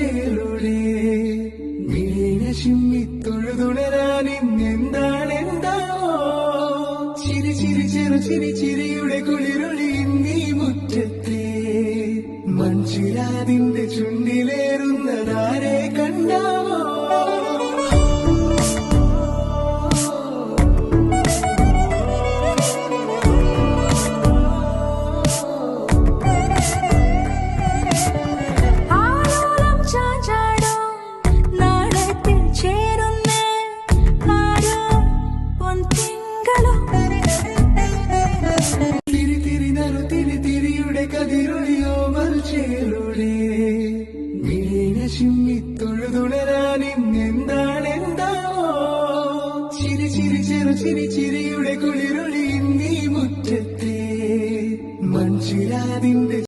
ചേലൂടെ മിഴിനെ ചിമ്മിത്തൊഴുതുണരാൻ ഇന്നെന്താണെന്താവോ ചിരി ചിരി ചെറു ചിരി ചിരിയുടെ കുളിരൊളി നീ മുറ്റത്തെ മൺചിരാതിന്റെ ചുണ്ടിലേറുന്നതാരെ കണ്ടാവോ കതിരൊളിയോ മൽച്ചേലൂടെ മിഴിനെ ചിമ്മിത്തൊഴുതുണരാൻ ഇന്നെന്താണെന്താവോ ചിരി ചിരി ചെറു ചിരി ചിരിയുടെ കുളിരൊളി നീ മുറ്റത്തെ മൺചിരാതിന്റെ